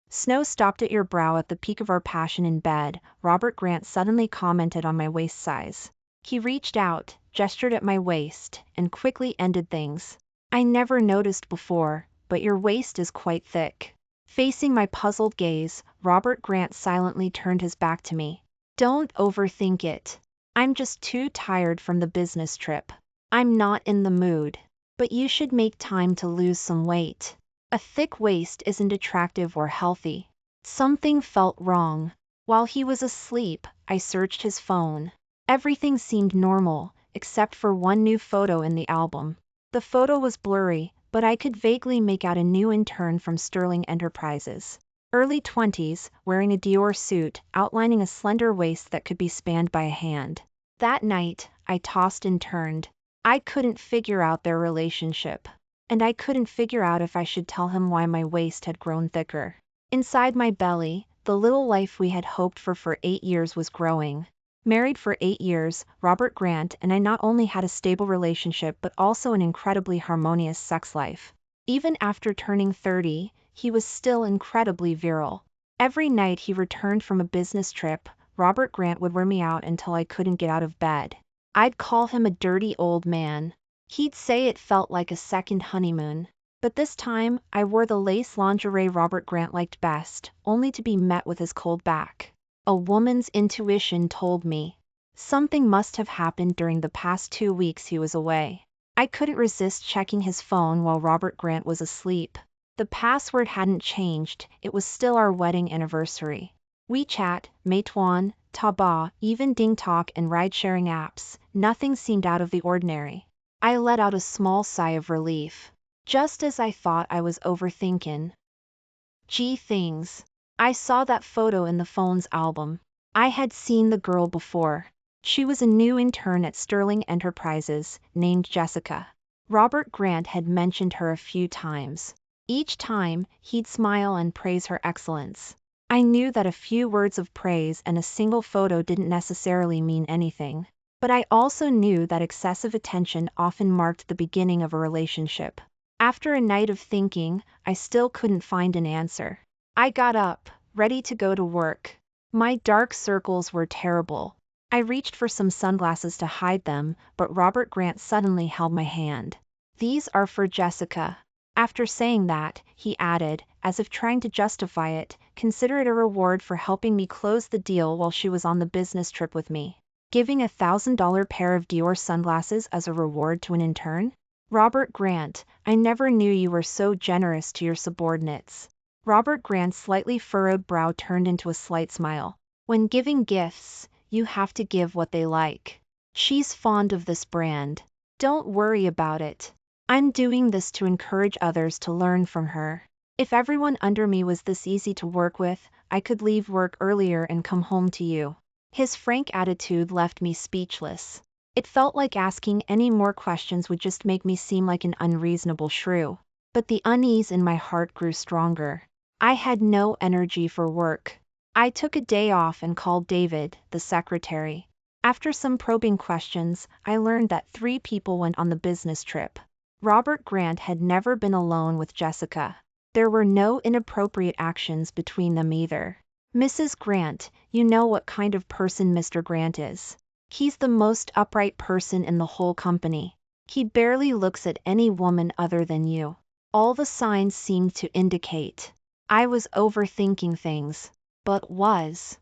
Snow stopped at your brow at the peak of our passion in bed. Robert Grant suddenly commented on my waist size. He reached out, gestured at my waist, and quickly ended things. I never noticed before, but your waist is quite thick. Facing my puzzled gaze, Robert Grant silently turned his back to me. Don't overthink it. I'm just too tired from the business trip. I'm not in the mood. But you should make time to lose some weight. A thick waist isn't attractive or healthy. Something felt wrong. While he was asleep, I searched his phone. Everything seemed normal, except for one new photo in the album. The photo was blurry, but I could vaguely make out a new intern from Sterling Enterprises. Early 20s, wearing a Dior suit, outlining a slender waist that could be spanned by a hand. That night, I tossed and turned. I couldn't figure out their relationship. And I couldn't figure out if I should tell him why my waist had grown thicker. Inside my belly, the little life we had hoped for 8 years was growing. Married for 8 years, Robert Grant and I not only had a stable relationship but also an incredibly harmonious sex life. Even after turning 30, he was still incredibly virile. Every night he returned from a business trip, Robert Grant would wear me out until I couldn't get out of bed. I'd call him a dirty old man. He'd say it felt like a second honeymoon. But this time, I wore the lace lingerie Robert Grant liked best, only to be met with his cold back. A woman's intuition told me. Something must have happened during the past 2 weeks he was away. I couldn't resist checking his phone while Robert Grant was asleep. The password hadn't changed, it was still our wedding anniversary. WeChat, Meituan, Taobao, even DingTalk and ride-sharing apps, nothing seemed out of the ordinary. I let out a small sigh of relief. Just as I thought I was overthinking. Gee things. I saw that photo in the phone's album. I had seen the girl before. She was a new intern at Sterling Enterprises, named Jessica. Robert Grant had mentioned her a few times. Each time, he'd smile and praise her excellence. I knew that a few words of praise and a single photo didn't necessarily mean anything. But I also knew that excessive attention often marked the beginning of a relationship. After a night of thinking, I still couldn't find an answer. I got up, ready to go to work. My dark circles were terrible. I reached for some sunglasses to hide them, but Robert Grant suddenly held my hand. These are for Jessica. After saying that, he added, as if trying to justify it, consider it a reward for helping me close the deal while she was on the business trip with me. Giving a $1,000 pair of Dior sunglasses as a reward to an intern? Robert Grant, I never knew you were so generous to your subordinates. Robert Grant's slightly furrowed brow turned into a slight smile. When giving gifts, you have to give what they like. She's fond of this brand. Don't worry about it. I'm doing this to encourage others to learn from her. If everyone under me was this easy to work with, I could leave work earlier and come home to you. His frank attitude left me speechless. It felt like asking any more questions would just make me seem like an unreasonable shrew. But the unease in my heart grew stronger. I had no energy for work. I took a day off and called David, the secretary. After some probing questions, I learned that 3 people went on the business trip. Robert Grant had never been alone with Jessica. There were no inappropriate actions between them either. Mrs. Grant, you know what kind of person Mr. Grant is. He's the most upright person in the whole company. He barely looks at any woman other than you. All the signs seemed to indicate. I was overthinking things. But was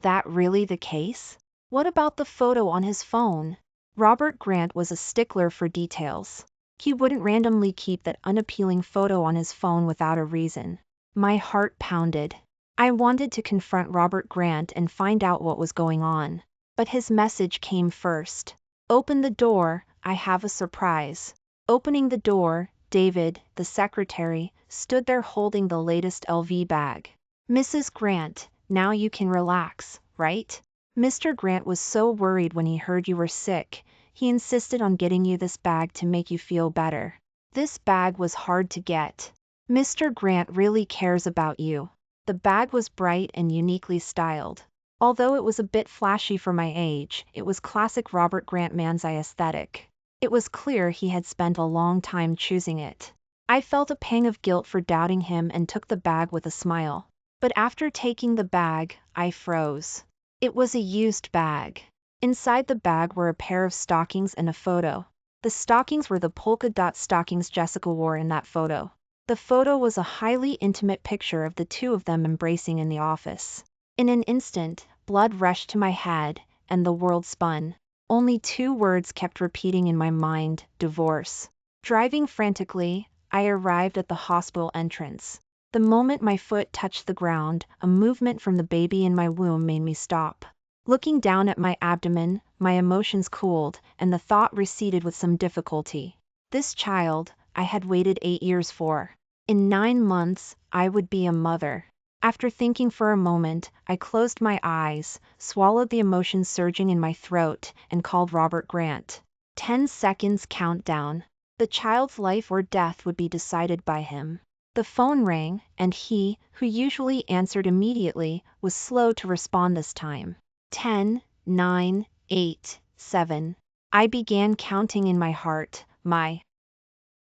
that really the case? What about the photo on his phone? Robert Grant was a stickler for details. He wouldn't randomly keep that unappealing photo on his phone without a reason. My heart pounded. I wanted to confront Robert Grant and find out what was going on. But his message came first. Open the door, I have a surprise. Opening the door, David, the secretary, stood there holding the latest LV bag. Mrs. Grant, now you can relax, right? Mr. Grant was so worried when he heard you were sick. He insisted on getting you this bag to make you feel better. This bag was hard to get. Mr. Grant really cares about you. The bag was bright and uniquely styled. Although it was a bit flashy for my age, it was classic Robert Grant man's eye aesthetic. It was clear he had spent a long time choosing it. I felt a pang of guilt for doubting him and took the bag with a smile. But after taking the bag, I froze. It was a used bag. Inside the bag were a pair of stockings and a photo. The stockings were the polka dot stockings Jessica wore in that photo. The photo was a highly intimate picture of the two of them embracing in the office. In an instant, blood rushed to my head, and the world spun. Only 2 words kept repeating in my mind: divorce. Driving frantically, I arrived at the hospital entrance. The moment my foot touched the ground, a movement from the baby in my womb made me stop. Looking down at my abdomen, my emotions cooled, and the thought receded with some difficulty. This child, I had waited 8 years for. In 9 months, I would be a mother. After thinking for a moment, I closed my eyes, swallowed the emotions surging in my throat, and called Robert Grant. 10 seconds countdown. The child's life or death would be decided by him. The phone rang, and he, who usually answered immediately, was slow to respond this time. 10, 9, 8, 7. I began counting in my heart, my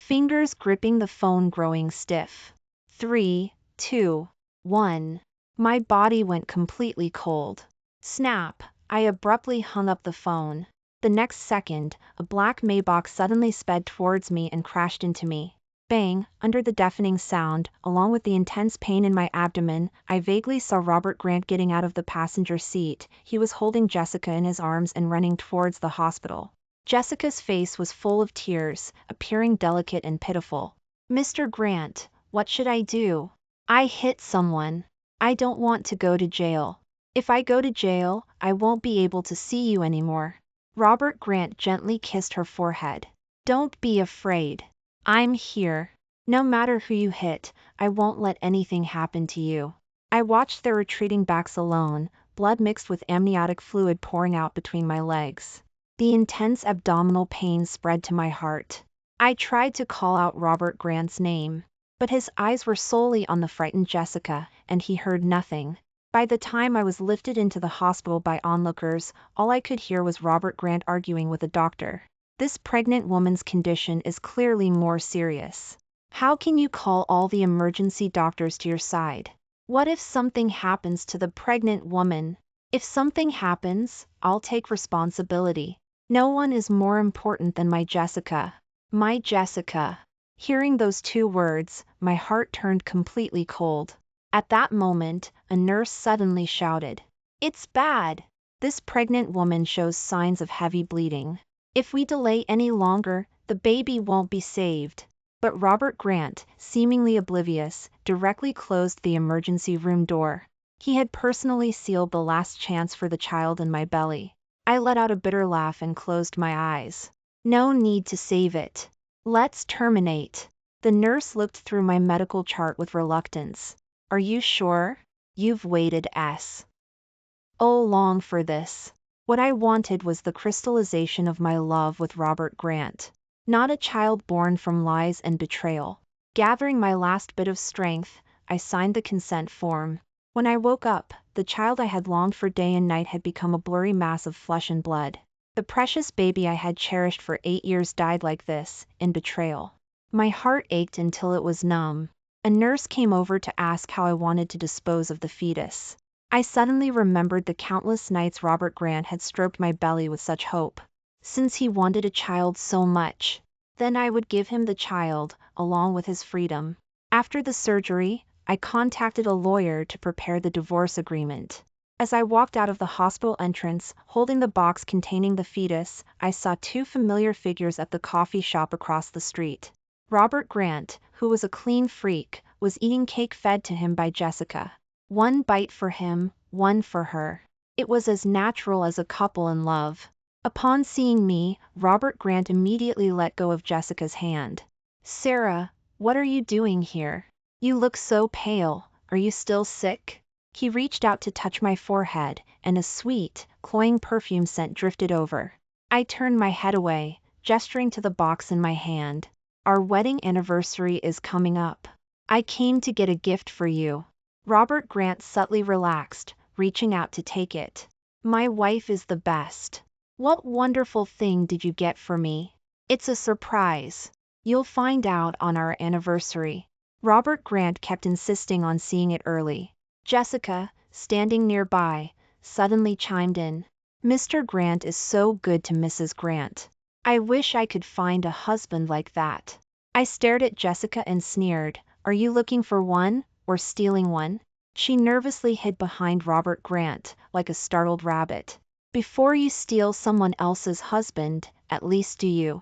fingers gripping the phone growing stiff. 3, 2, 1. My body went completely cold. Snap! I abruptly hung up the phone. The next second, a black Maybach suddenly sped towards me and crashed into me. Bang! Under the deafening sound, along with the intense pain in my abdomen, I vaguely saw Robert Grant getting out of the passenger seat. He was holding Jessica in his arms and running towards the hospital. Jessica's face was full of tears, appearing delicate and pitiful. "Mr. Grant, what should I do? I hit someone. I don't want to go to jail. If I go to jail, I won't be able to see you anymore." Robert Grant gently kissed her forehead. "Don't be afraid. I'm here. No matter who you hit, I won't let anything happen to you." I watched their retreating backs alone, blood mixed with amniotic fluid pouring out between my legs. The intense abdominal pain spread to my heart. I tried to call out Robert Grant's name, but his eyes were solely on the frightened Jessica, and he heard nothing. By the time I was lifted into the hospital by onlookers, all I could hear was Robert Grant arguing with a doctor. "This pregnant woman's condition is clearly more serious. How can you call all the emergency doctors to your side? What if something happens to the pregnant woman? If something happens, I'll take responsibility. No one is more important than my Jessica. My Jessica." Hearing those 2 words, my heart turned completely cold. At that moment, a nurse suddenly shouted, "It's bad! This pregnant woman shows signs of heavy bleeding. If we delay any longer, the baby won't be saved." But Robert Grant, seemingly oblivious, directly closed the emergency room door. He had personally sealed the last chance for the child in my belly. I let out a bitter laugh and closed my eyes. "No need to save it. Let's terminate." The nurse looked through my medical chart with reluctance. "Are you sure? You've waited so long for this." What I wanted was the crystallization of my love with Robert Grant, not a child born from lies and betrayal. Gathering my last bit of strength, I signed the consent form. When I woke up, the child I had longed for day and night had become a blurry mass of flesh and blood. The precious baby I had cherished for 8 years died like this, in betrayal. My heart ached until it was numb. A nurse came over to ask how I wanted to dispose of the fetus. I suddenly remembered the countless nights Robert Grant had stroked my belly with such hope. Since he wanted a child so much, then I would give him the child, along with his freedom. After the surgery, I contacted a lawyer to prepare the divorce agreement. As I walked out of the hospital entrance, holding the box containing the fetus, I saw 2 familiar figures at the coffee shop across the street. Robert Grant, who was a clean freak, was eating cake fed to him by Jessica. 1 bite for him, 1 for her. It was as natural as a couple in love. Upon seeing me, Robert Grant immediately let go of Jessica's hand. "Sarah, what are you doing here? You look so pale. Are you still sick?" He reached out to touch my forehead, and a sweet, cloying perfume scent drifted over. I turned my head away, gesturing to the box in my hand. "Our wedding anniversary is coming up. I came to get a gift for you." Robert Grant subtly relaxed, reaching out to take it. "My wife is the best. What wonderful thing did you get for me?" "It's a surprise. You'll find out on our anniversary. Robert Grant kept insisting on seeing it early. Jessica, standing nearby, suddenly chimed in. Mr. Grant is so good to Mrs. Grant. I wish I could find a husband like that. I stared at Jessica and sneered. Are you looking for one, or stealing one? She nervously hid behind Robert Grant, like a startled rabbit. Before you steal someone else's husband, at least do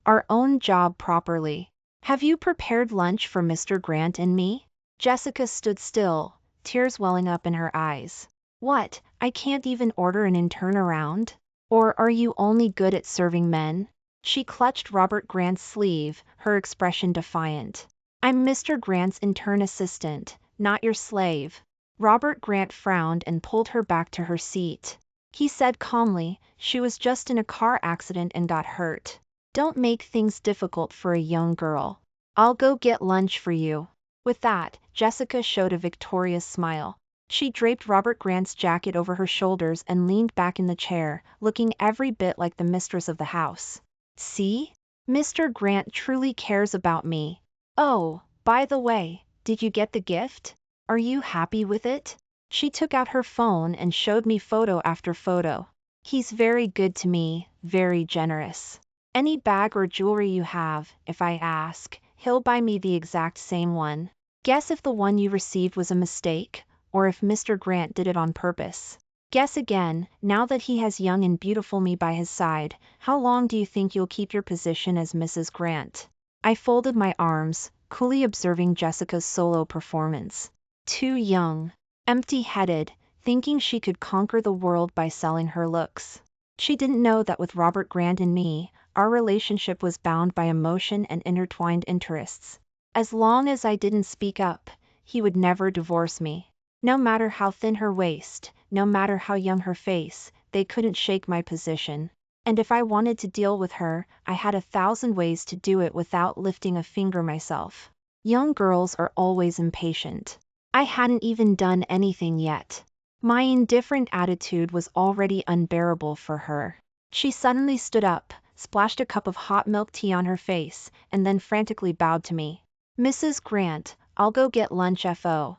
our own job properly. Have you prepared lunch for Mr. Grant and me? Jessica stood still, tears welling up in her eyes. What, I can't even order an intern around? Or are you only good at serving men? She clutched Robert Grant's sleeve, her expression defiant. I'm Mr. Grant's intern assistant, not your slave. Robert Grant frowned and pulled her back to her seat. He said calmly, she was just in a car accident and got hurt. Don't make things difficult for a young girl. I'll go get lunch for you. With that, Jessica showed a victorious smile. She draped Robert Grant's jacket over her shoulders and leaned back in the chair, looking every bit like the mistress of the house. See? Mr. Grant truly cares about me. Oh, by the way, did you get the gift? Are you happy with it? She took out her phone and showed me photo after photo. He's very good to me, very generous. Any bag or jewelry you have, if I ask, he'll buy me the exact same one. Guess if the one you received was a mistake, or if Mr. Grant did it on purpose. Guess again, now that he has young and beautiful me by his side, how long do you think you'll keep your position as Mrs. Grant? I folded my arms, coolly observing Jessica's solo performance. Too young. Empty-headed, thinking she could conquer the world by selling her looks. She didn't know that with Robert Grant and me, our relationship was bound by emotion and intertwined interests. As long as I didn't speak up, he would never divorce me. No matter how thin her waist, no matter how young her face, they couldn't shake my position. And if I wanted to deal with her, I had 1,000 ways to do it without lifting a finger myself. Young girls are always impatient. I hadn't even done anything yet. My indifferent attitude was already unbearable for her. She suddenly stood up, splashed a cup of hot milk tea on her face, and then frantically bowed to me. Mrs. Grant, I'll go get lunch FO.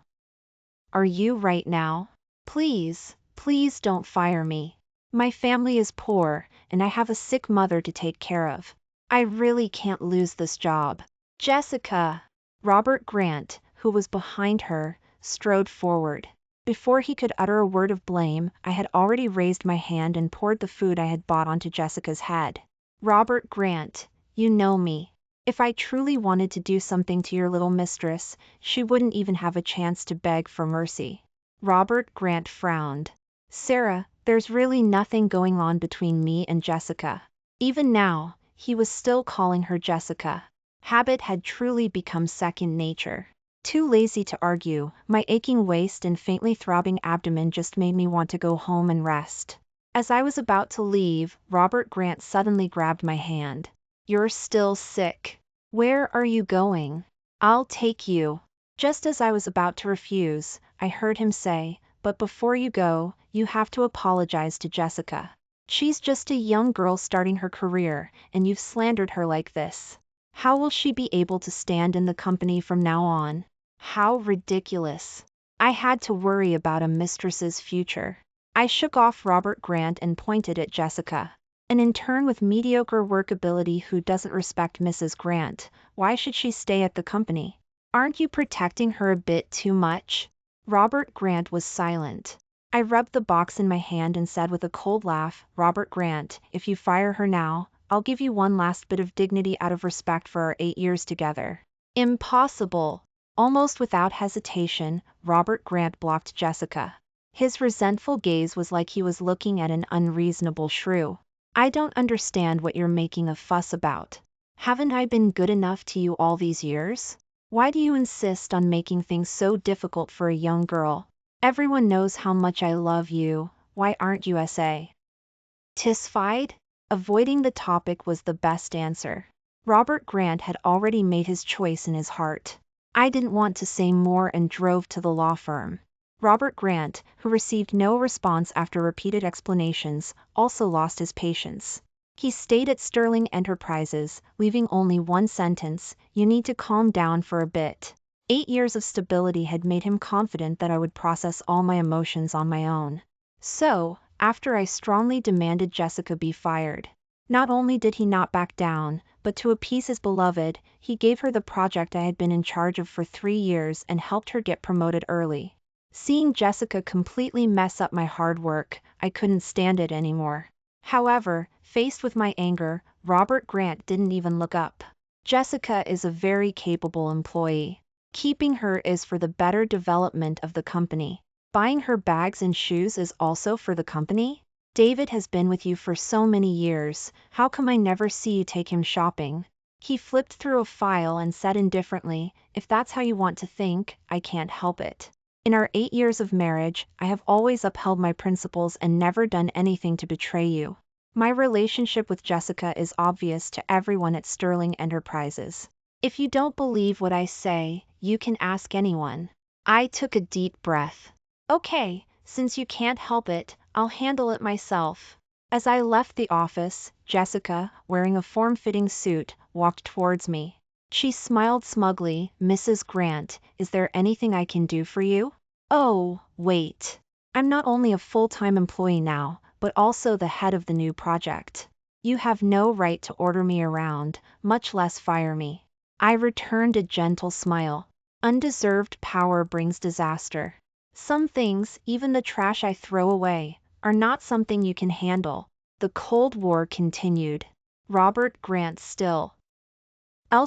Are you right now? Please, please don't fire me. My family is poor, and I have a sick mother to take care of. I really can't lose this job. Jessica. Robert Grant, who was behind her, strode forward. Before he could utter a word of blame, I had already raised my hand and poured the food I had bought onto Jessica's head. Robert Grant, you know me. If I truly wanted to do something to your little mistress, she wouldn't even have a chance to beg for mercy. Robert Grant frowned. Sarah, there's really nothing going on between me and Jessica. Even now, he was still calling her Jessica. Habit had truly become second nature. Too lazy to argue, my aching waist and faintly throbbing abdomen just made me want to go home and rest. As I was about to leave, Robert Grant suddenly grabbed my hand. You're still sick. Where are you going? I'll take you. Just as I was about to refuse, I heard him say, but before you go, you have to apologize to Jessica. She's just a young girl starting her career, and you've slandered her like this. How will she be able to stand in the company from now on? How ridiculous. I had to worry about a mistress's future. I shook off Robert Grant and pointed at Jessica. An intern with mediocre workability who doesn't respect Mrs. Grant, why should she stay at the company? Aren't you protecting her a bit too much? Robert Grant was silent. I rubbed the box in my hand and said with a cold laugh, Robert Grant, if you fire her now, I'll give you one last bit of dignity out of respect for our 8 years together. Impossible. Almost without hesitation, Robert Grant blocked Jessica. His resentful gaze was like he was looking at an unreasonable shrew. I don't understand what you're making a fuss about. Haven't I been good enough to you all these years? Why do you insist on making things so difficult for a young girl? Everyone knows how much I love you, why aren't you satisfied? Avoiding the topic was the best answer. Robert Grant had already made his choice in his heart. I didn't want to say more and drove to the law firm. Robert Grant, who received no response after repeated explanations, also lost his patience. He stayed at Sterling Enterprises, leaving only one sentence: "You need to calm down for a bit." 8 years of stability had made him confident that I would process all my emotions on my own. So, after I strongly demanded Jessica be fired, not only did he not back down, but to appease his beloved, he gave her the project I had been in charge of for 3 years and helped her get promoted early. Seeing Jessica completely mess up my hard work, I couldn't stand it anymore. However, faced with my anger, Robert Grant didn't even look up. Jessica is a very capable employee. Keeping her is for the better development of the company. Buying her bags and shoes is also for the company? David has been with you for so many years, how come I never see you take him shopping? He flipped through a file and said indifferently, "If that's how you want to think, I can't help it. In our 8 years of marriage, I have always upheld my principles and never done anything to betray you. My relationship with Jessica is obvious to everyone at Sterling Enterprises. If you don't believe what I say, you can ask anyone." I took a deep breath. "Okay, since you can't help it, I'll handle it myself." As I left the office, Jessica, wearing a form-fitting suit, walked towards me. She smiled smugly. "Mrs. Grant, is there anything I can do for you?" "Oh, wait. I'm not only a full-time employee now, but also the head of the new project. You have no right to order me around, much less fire me." I returned a gentle smile. Undeserved power brings disaster. Some things, even the trash I throw away, are not something you can handle. The Cold War continued. Robert Grant still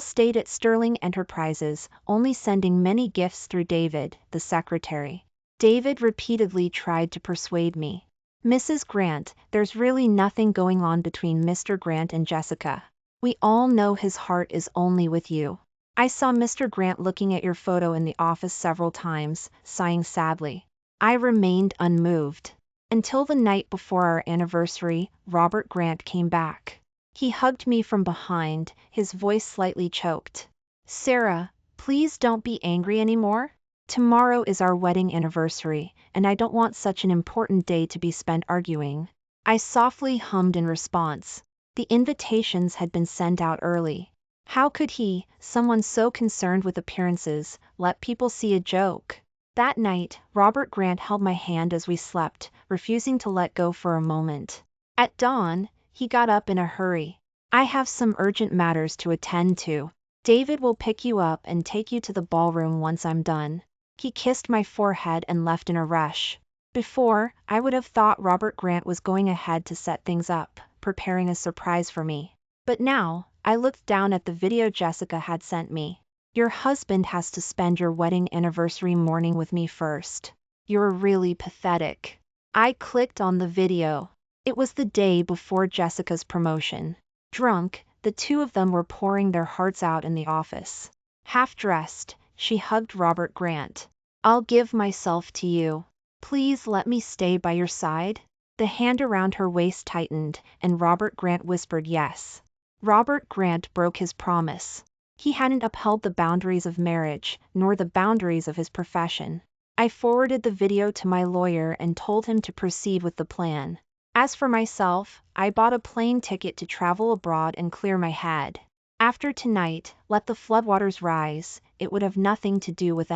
stayed at Sterling Enterprises, only sending many gifts through David, the secretary. David repeatedly tried to persuade me. "Mrs. Grant, there's really nothing going on between Mr. Grant and Jessica. We all know his heart is only with you." I saw Mr. Grant looking at your photo in the office several times, sighing sadly. I remained unmoved. Until the night before our anniversary, Robert Grant came back. He hugged me from behind, his voice slightly choked. "Sarah, please don't be angry anymore. Tomorrow is our wedding anniversary, and I don't want such an important day to be spent arguing." I softly hummed in response. The invitations had been sent out early. How could he, someone so concerned with appearances, let people see a joke? That night, Robert Grant held my hand as we slept, refusing to let go for a moment. At dawn, he got up in a hurry. "I have some urgent matters to attend to. David will pick you up and take you to the ballroom once I'm done." He kissed my forehead and left in a rush. Before, I would have thought Robert Grant was going ahead to set things up, preparing a surprise for me. But now, I looked down at the video Jessica had sent me. "Your husband has to spend your wedding anniversary morning with me first. You're really pathetic." I clicked on the video. It was the day before Jessica's promotion. Drunk, the two of them were pouring their hearts out in the office. Half-dressed, she hugged Robert Grant. "I'll give myself to you. Please let me stay by your side." The hand around her waist tightened, and Robert Grant whispered yes. Robert Grant broke his promise. He hadn't upheld the boundaries of marriage, nor the boundaries of his profession. I forwarded the video to my lawyer and told him to proceed with the plan. As for myself, I bought a plane ticket to travel abroad and clear my head. After tonight, let the floodwaters rise, it would have nothing to do with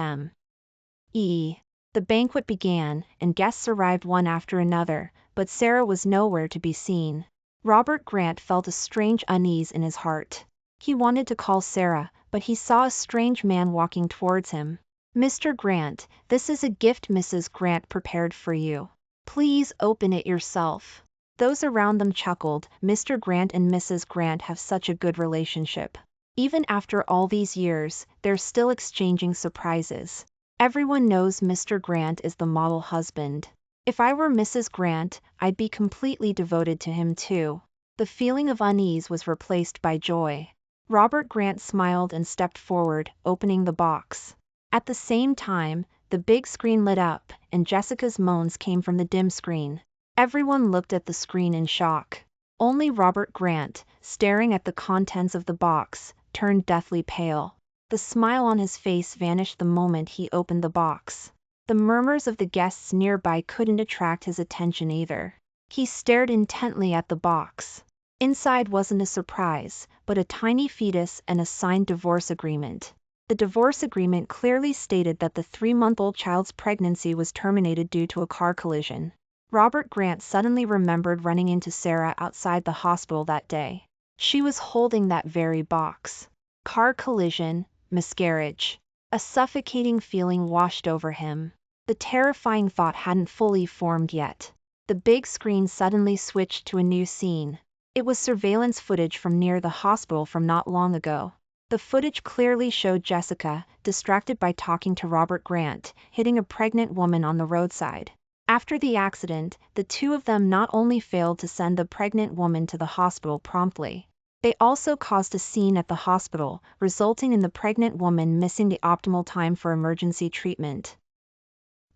me. The banquet began, and guests arrived one after another, but Sarah was nowhere to be seen. Robert Grant felt a strange unease in his heart. He wanted to call Sarah, but he saw a strange man walking towards him. "Mr. Grant, this is a gift Mrs. Grant prepared for you. Please open it yourself." Those around them chuckled. Mr. Grant and Mrs. Grant have such a good relationship. Even after all these years, they're still exchanging surprises. Everyone knows Mr. Grant is the model husband. If I were Mrs. Grant, I'd be completely devoted to him too. The feeling of unease was replaced by joy. Robert Grant smiled and stepped forward, opening the box. At the same time, the big screen lit up, and Jessica's moans came from the dim screen. Everyone looked at the screen in shock. Only Robert Grant, staring at the contents of the box, turned deathly pale. The smile on his face vanished the moment he opened the box. The murmurs of the guests nearby couldn't attract his attention either. He stared intently at the box. Inside wasn't a surprise, but a tiny fetus and a signed divorce agreement. The divorce agreement clearly stated that the 3-month-old child's pregnancy was terminated due to a car collision. Robert Grant suddenly remembered running into Sarah outside the hospital that day. She was holding that very box. Car collision, miscarriage. A suffocating feeling washed over him. The terrifying thought hadn't fully formed yet. The big screen suddenly switched to a new scene. It was surveillance footage from near the hospital from not long ago. The footage clearly showed Jessica, distracted by talking to Robert Grant, hitting a pregnant woman on the roadside. After the accident, the two of them not only failed to send the pregnant woman to the hospital promptly, they also caused a scene at the hospital, resulting in the pregnant woman missing the optimal time for emergency treatment.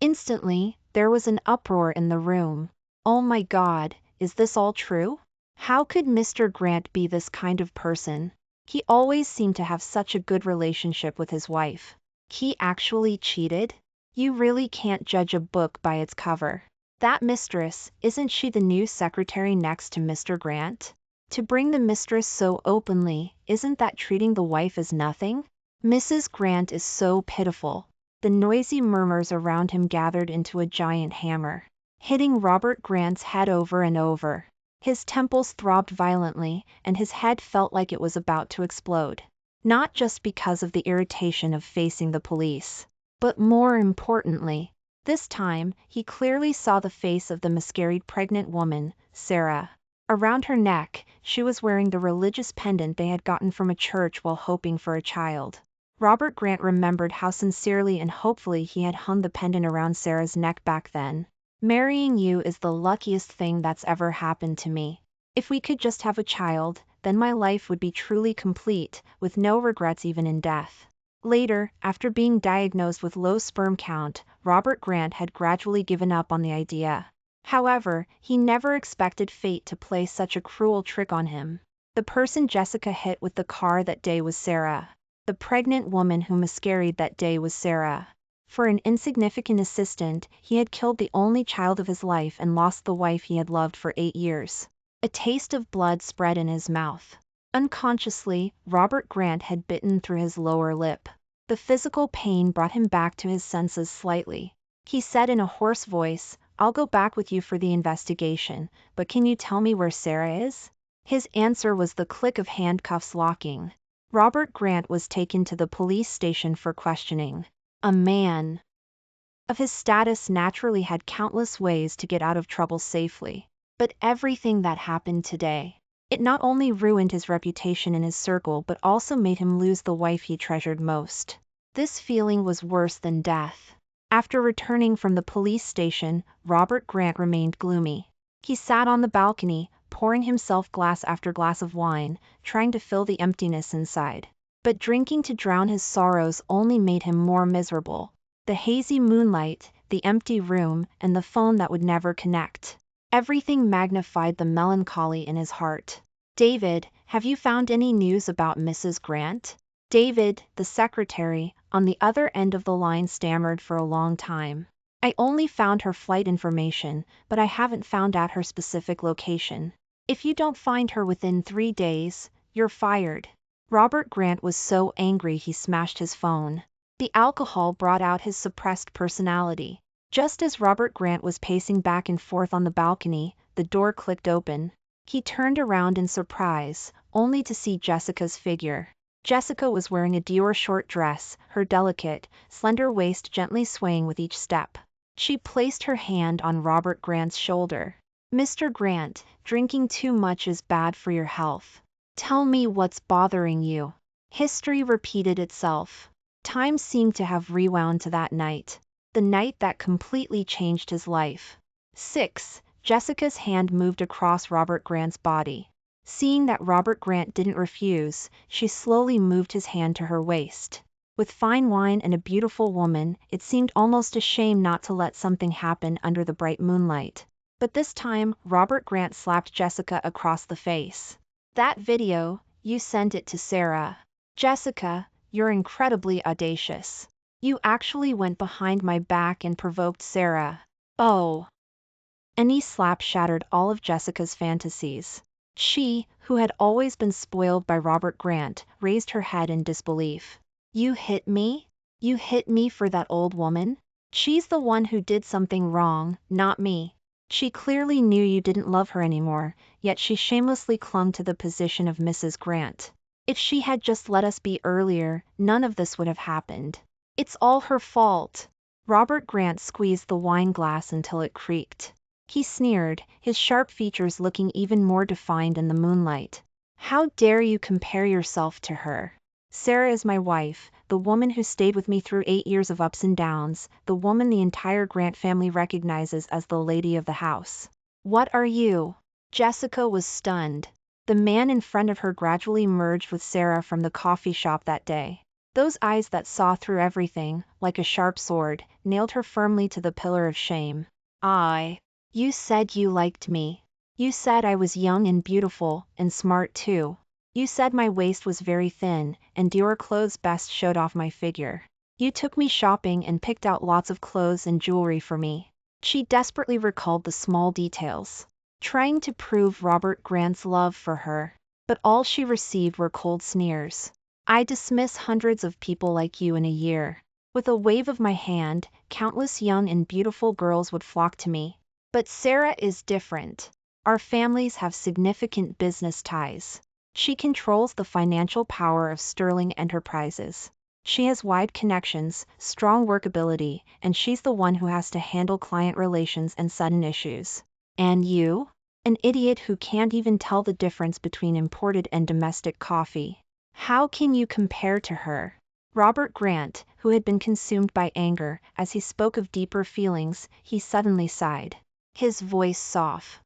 Instantly, there was an uproar in the room. Oh my God, is this all true? How could Mr. Grant be this kind of person? He always seemed to have such a good relationship with his wife. He actually cheated? You really can't judge a book by its cover. That mistress, isn't she the new secretary next to Mr. Grant? To bring the mistress so openly, isn't that treating the wife as nothing? Mrs. Grant is so pitiful. The noisy murmurs around him gathered into a giant hammer, hitting Robert Grant's head over and over. His temples throbbed violently, and his head felt like it was about to explode. Not just because of the irritation of facing the police, but more importantly, this time, he clearly saw the face of the miscarried pregnant woman, Sarah. Around her neck, she was wearing the religious pendant they had gotten from a church while hoping for a child. Robert Grant remembered how sincerely and hopefully he had hung the pendant around Sarah's neck back then. Marrying you is the luckiest thing that's ever happened to me. If we could just have a child, then my life would be truly complete, with no regrets even in death. Later, after being diagnosed with low sperm count, Robert Grant had gradually given up on the idea. However, he never expected fate to play such a cruel trick on him. The person Jessica hit with the car that day was Sarah. The pregnant woman who miscarried that day was Sarah. For an insignificant assistant, he had killed the only child of his life and lost the wife he had loved for 8 years. A taste of blood spread in his mouth. Unconsciously, Robert Grant had bitten through his lower lip. The physical pain brought him back to his senses slightly. He said in a hoarse voice, "I'll go back with you for the investigation, but can you tell me where Sarah is?" His answer was the click of handcuffs locking. Robert Grant was taken to the police station for questioning. A man of his status naturally had countless ways to get out of trouble safely. But everything that happened today, it not only ruined his reputation in his circle but also made him lose the wife he treasured most. This feeling was worse than death. After returning from the police station, Robert Grant remained gloomy. He sat on the balcony, pouring himself glass after glass of wine, trying to fill the emptiness inside. But drinking to drown his sorrows only made him more miserable. The hazy moonlight, the empty room, and the phone that would never connect. Everything magnified the melancholy in his heart. "David, have you found any news about Mrs. Grant?" David, the secretary, on the other end of the line stammered for a long time. "I only found her flight information, but I haven't found out her specific location. If you don't find her within 3 days, you're fired." Robert Grant was so angry he smashed his phone. The alcohol brought out his suppressed personality. Just as Robert Grant was pacing back and forth on the balcony, the door clicked open. He turned around in surprise, only to see Jessica's figure. Jessica was wearing a Dior short dress, her delicate, slender waist gently swaying with each step. She placed her hand on Robert Grant's shoulder. "Mr. Grant, drinking too much is bad for your health. Tell me what's bothering you." History repeated itself. Time seemed to have rewound to that night. The night that completely changed his life. 6. Jessica's hand moved across Robert Grant's body. Seeing that Robert Grant didn't refuse, she slowly moved his hand to her waist. With fine wine and a beautiful woman, it seemed almost a shame not to let something happen under the bright moonlight. But this time, Robert Grant slapped Jessica across the face. "That video, you sent it to Sarah. Jessica, you're incredibly audacious. You actually went behind my back and provoked Sarah. Oh." Any slap shattered all of Jessica's fantasies. She, who had always been spoiled by Robert Grant, raised her head in disbelief. You hit me? You hit me for that old woman? She's the one who did something wrong, not me. She clearly knew you didn't love her anymore, yet she shamelessly clung to the position of Mrs. Grant. If she had just let us be earlier, none of this would have happened. It's all her fault. Robert Grant squeezed the wine glass until it creaked. He sneered, his sharp features looking even more defined in the moonlight. How dare you compare yourself to her? Sarah is my wife, the woman who stayed with me through 8 years of ups and downs, the woman the entire Grant family recognizes as the lady of the house. What are you? Jessica was stunned. The man in front of her gradually merged with Sarah from the coffee shop that day. Those eyes that saw through everything, like a sharp sword, nailed her firmly to the pillar of shame. You said you liked me. You said I was young and beautiful, and smart too. You said my waist was very thin, and Dior clothes best showed off my figure. You took me shopping and picked out lots of clothes and jewelry for me. She desperately recalled the small details, trying to prove Robert Grant's love for her. But all she received were cold sneers. I dismiss hundreds of people like you in a year. With a wave of my hand, countless young and beautiful girls would flock to me. But Sarah is different. Our families have significant business ties. She controls the financial power of Sterling Enterprises. She has wide connections, strong workability, and she's the one who has to handle client relations and sudden issues. And you? An idiot who can't even tell the difference between imported and domestic coffee. How can you compare to her? Robert Grant, who had been consumed by anger, as he spoke of deeper feelings, he suddenly sighed. His voice soft,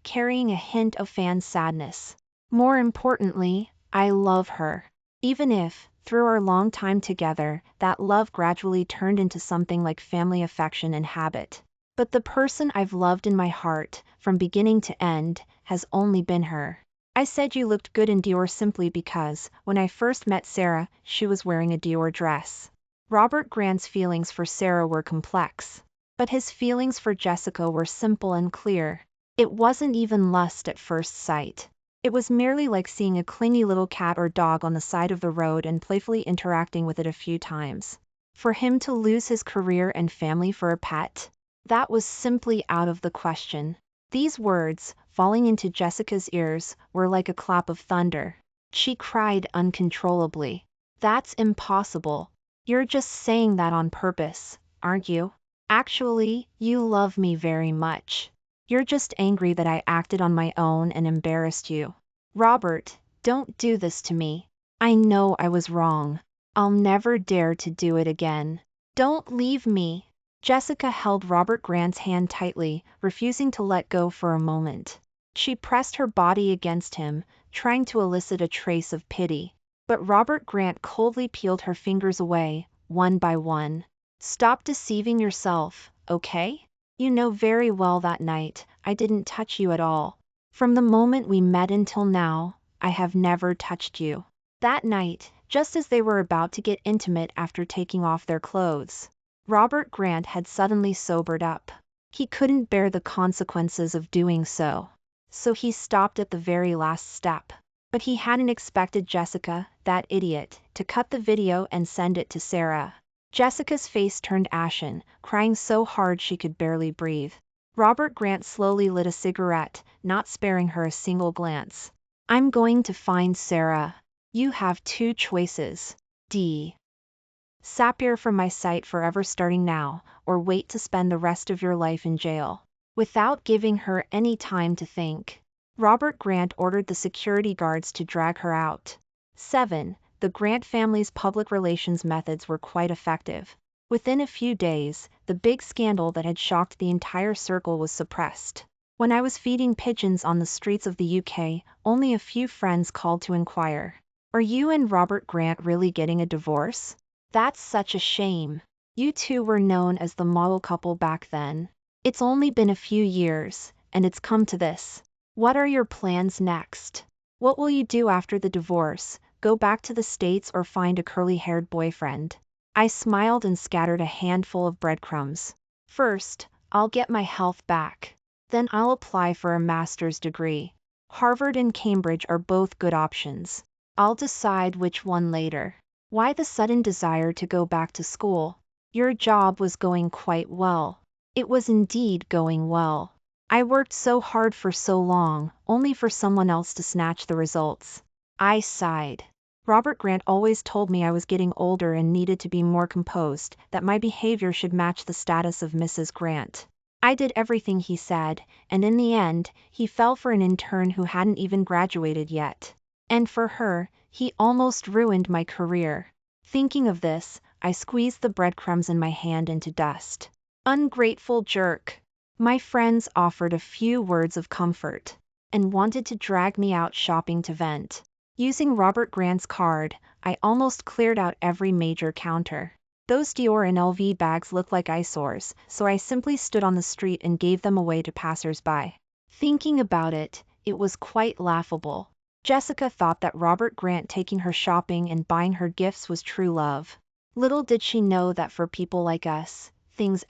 carrying a hint of fan sadness. More importantly, I love her. Even if, through our long time together, that love gradually turned into something like family affection and habit. But the person I've loved in my heart, from beginning to end, has only been her. I said you looked good in Dior simply because, when I first met Sarah, she was wearing a Dior dress. Robert Grant's feelings for Sarah were complex. But his feelings for Jessica were simple and clear. It wasn't even lust at first sight. It was merely like seeing a clingy little cat or dog on the side of the road and playfully interacting with it a few times. For him to lose his career and family for a pet? That was simply out of the question. These words, falling into Jessica's ears, were like a clap of thunder. She cried uncontrollably. That's impossible. You're just saying that on purpose, aren't you? Actually, you love me very much. You're just angry that I acted on my own and embarrassed you. Robert, don't do this to me. I know I was wrong. I'll never dare to do it again. Don't leave me. Jessica held Robert Grant's hand tightly, refusing to let go for a moment. She pressed her body against him, trying to elicit a trace of pity. But Robert Grant coldly peeled her fingers away, one by one. Stop deceiving yourself, okay? You know very well that night, I didn't touch you at all. From the moment we met until now, I have never touched you. That night, just as they were about to get intimate after taking off their clothes, Robert Grant had suddenly sobered up. He couldn't bear the consequences of doing so. So he stopped at the very last step. But he hadn't expected Jessica, that idiot, to cut the video and send it to Sarah. Jessica's face turned ashen, crying so hard she could barely breathe. Robert Grant slowly lit a cigarette, not sparing her a single glance. I'm going to find Sarah. You have two choices. Disappear from my sight forever starting now, or wait to spend the rest of your life in jail. Without giving her any time to think, Robert Grant ordered the security guards to drag her out. 7. The Grant family's public relations methods were quite effective. Within a few days, the big scandal that had shocked the entire circle was suppressed. When I was feeding pigeons on the streets of the UK, only a few friends called to inquire, "Are you and Robert Grant really getting a divorce? That's such a shame. You two were known as the model couple back then. It's only been a few years, and it's come to this. What are your plans next? What will you do after the divorce? Go back to the States or find a curly-haired boyfriend?" I smiled and scattered a handful of breadcrumbs. First, I'll get my health back. then I'll apply for a master's degree. Harvard and Cambridge are both good options. I'll decide which one later. Why the sudden desire to go back to school? Your job was going quite well. It was indeed going well. I worked so hard for so long, only for someone else to snatch the results. I sighed. Robert Grant always told me I was getting older and needed to be more composed, that my behavior should match the status of Mrs. Grant. I did everything he said, and in the end, he fell for an intern who hadn't even graduated yet. And for her, he almost ruined my career. Thinking of this, I squeezed the breadcrumbs in my hand into dust. Ungrateful jerk. My friends offered a few words of comfort and wanted to drag me out shopping to vent. Using Robert Grant's card, I almost cleared out every major counter. Those Dior and LV bags looked like eyesores, so I simply stood on the street and gave them away to passers-by. Thinking about it, it was quite laughable. Jessica thought that Robert Grant taking her shopping and buying her gifts was true love. Little did she know that for people like us, things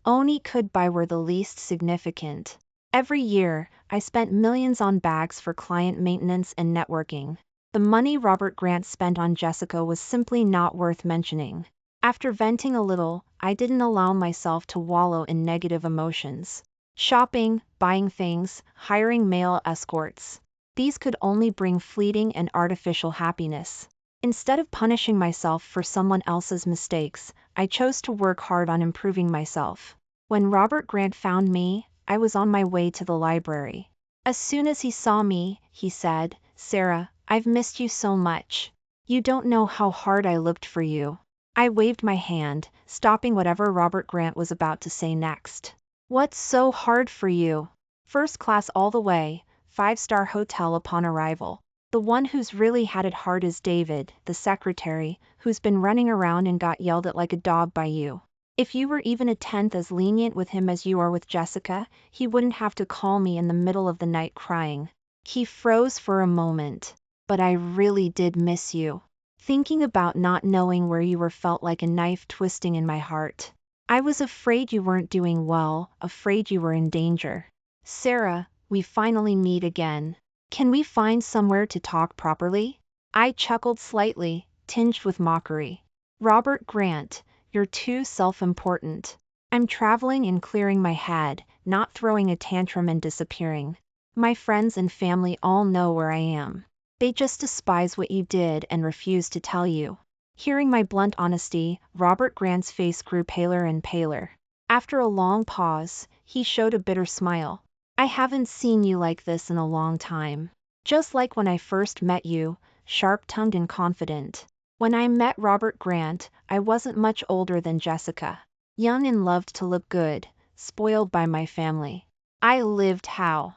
only could buy were the least significant. Every year, I spent millions on bags for client maintenance and networking. The money Robert Grant spent on Jessica was simply not worth mentioning. After venting a little, I didn't allow myself to wallow in negative emotions. Shopping, buying things, hiring male escorts. These could only bring fleeting and artificial happiness. Instead of punishing myself for someone else's mistakes, I chose to work hard on improving myself. When Robert Grant found me, I was on my way to the library. As soon as he saw me, he said, "Sarah, I've missed you so much. You don't know how hard I looked for you." I waved my hand, stopping whatever Robert Grant was about to say next. "What's so hard for you?" "First class all the way, 5-star hotel upon arrival. The one who's really had it hard is David, the secretary, who's been running around and got yelled at like a dog by you. If you were even a tenth as lenient with him as you are with Jessica, he wouldn't have to call me in the middle of the night crying." He froze for a moment. "But I really did miss you. Thinking about not knowing where you were felt like a knife twisting in my heart. I was afraid you weren't doing well, afraid you were in danger. Sarah, we finally meet again. Can we find somewhere to talk properly?" I chuckled slightly, tinged with mockery. "Robert Grant, you're too self-important. I'm traveling and clearing my head, not throwing a tantrum and disappearing. My friends and family all know where I am. They just despise what you did and refuse to tell you." Hearing my blunt honesty, Robert Grant's face grew paler and paler. After a long pause, he showed a bitter smile. "I haven't seen you like this in a long time. Just like when I first met you, sharp-tongued and confident. When I met Robert Grant, I wasn't much older than Jessica. Young and loved to look good, spoiled by my family. I lived how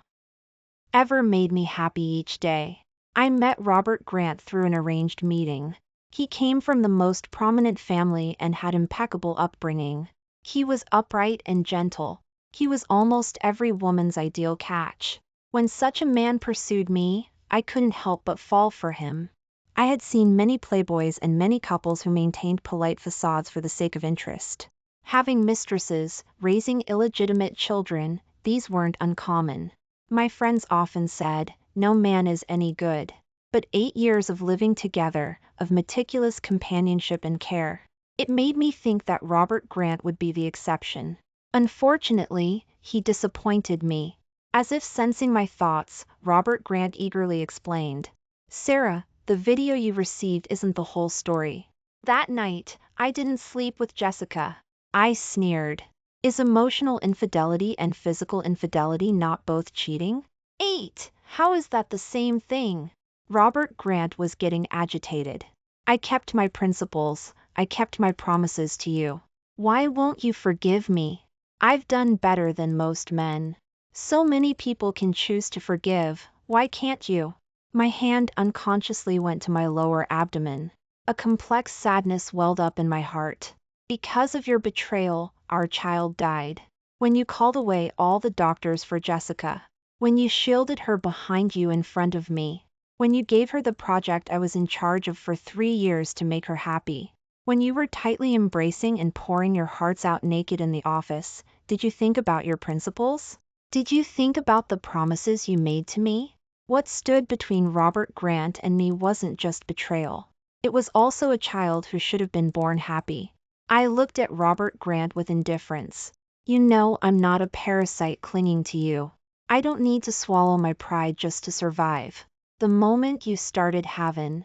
ever made me happy each day. I met Robert Grant through an arranged meeting. He came from the most prominent family and had impeccable upbringing. He was upright and gentle. He was almost every woman's ideal catch. When such a man pursued me, I couldn't help but fall for him. I had seen many playboys and many couples who maintained polite facades for the sake of interest. Having mistresses, raising illegitimate children, these weren't uncommon. My friends often said, no man is any good. But 8 years of living together, of meticulous companionship and care, it made me think that Robert Grant would be the exception. Unfortunately, he disappointed me. As if sensing my thoughts, Robert Grant eagerly explained, "Sarah, the video you received isn't the whole story. That night, I didn't sleep with Jessica." I sneered. "Is emotional infidelity and physical infidelity not both cheating?" 8. How is that the same thing?" Robert Grant was getting agitated. "I kept my principles, I kept my promises to you. Why won't you forgive me? I've done better than most men. So many people can choose to forgive, why can't you?" My hand unconsciously went to my lower abdomen. A complex sadness welled up in my heart. "Because of your betrayal, our child died. When you called away all the doctors for Jessica. When you shielded her behind you in front of me. When you gave her the project I was in charge of for 3 years to make her happy. When you were tightly embracing and pouring your hearts out naked in the office, Did you think about your principles? Did you think about the promises you made to me? What stood between Robert Grant and me wasn't just betrayal. It was also a child who should have been born happy. I looked at Robert Grant with indifference. You know I'm not a parasite clinging to you. I don't need to swallow my pride just to survive. The moment you started having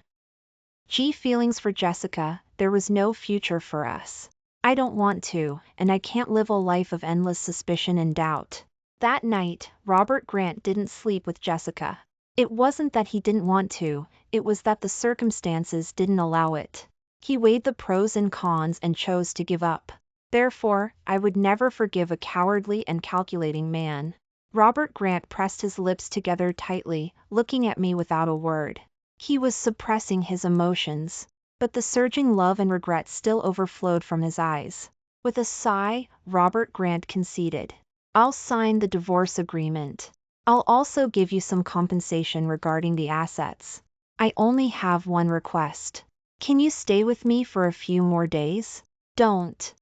feelings for Jessica, there was no future for us. I don't want to, and I can't live a life of endless suspicion and doubt. That night, Robert Grant didn't sleep with Jessica. It wasn't that he didn't want to, it was that the circumstances didn't allow it. He weighed the pros and cons and chose to give up. Therefore, I would never forgive a cowardly and calculating man. Robert Grant pressed his lips together tightly, looking at me without a word. He was suppressing his emotions, but the surging love and regret still overflowed from his eyes. With a sigh, Robert Grant conceded. I'll sign the divorce agreement. I'll also give you some compensation regarding the assets. I only have one request. Can you stay with me for a few more days? Don't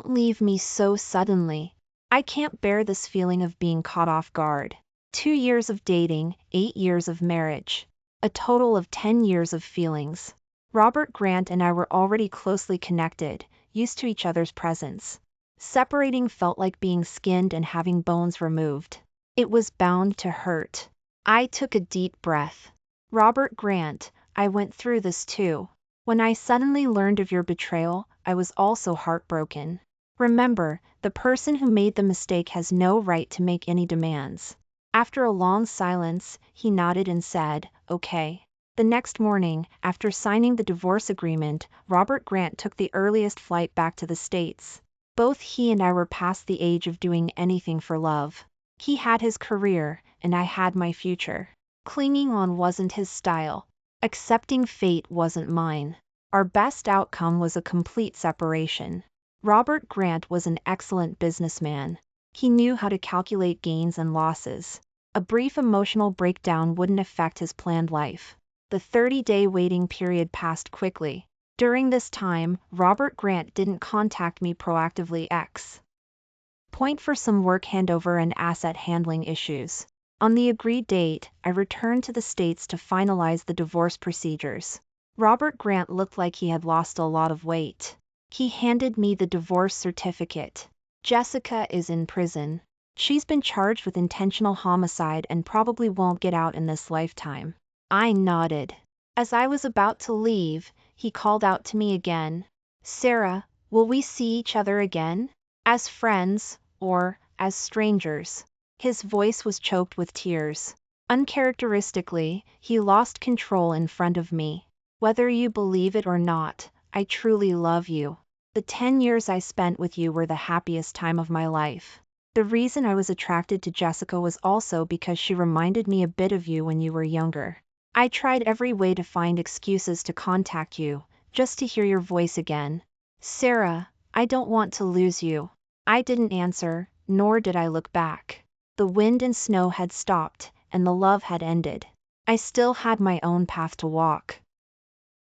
leave me so suddenly. I can't bear this feeling of being caught off guard. 2 years of dating, 8 years of marriage. A total of 10 years of feelings. Robert Grant and I were already closely connected, used to each other's presence. Separating felt like being skinned and having bones removed. It was bound to hurt. I took a deep breath. Robert Grant, I went through this too. When I suddenly learned of your betrayal, I was also heartbroken. Remember, the person who made the mistake has no right to make any demands. After a long silence, he nodded and said, okay. The next morning, after signing the divorce agreement, Robert Grant took the earliest flight back to the States. Both he and I were past the age of doing anything for love. He had his career, and I had my future. Clinging on wasn't his style. Accepting fate wasn't mine. Our best outcome was a complete separation. Robert Grant was an excellent businessman. He knew how to calculate gains and losses. A brief emotional breakdown wouldn't affect his planned life. The 30-day waiting period passed quickly. During this time, Robert Grant didn't contact me proactively. Point for some work handover and asset handling issues. On the agreed date, I returned to the States to finalize the divorce procedures. Robert Grant looked like he had lost a lot of weight. He handed me the divorce certificate. Jessica is in prison. She's been charged with intentional homicide and probably won't get out in this lifetime. I nodded. As I was about to leave, he called out to me again. Sarah, will we see each other again? As friends, or as strangers? His voice was choked with tears. Uncharacteristically, he lost control in front of me. Whether you believe it or not, I truly love you. The 10 years I spent with you were the happiest time of my life. The reason I was attracted to Jessica was also because she reminded me a bit of you when you were younger. I tried every way to find excuses to contact you, just to hear your voice again. Sarah, I don't want to lose you. I didn't answer, nor did I look back. The wind and snow had stopped, and the love had ended. I still had my own path to walk.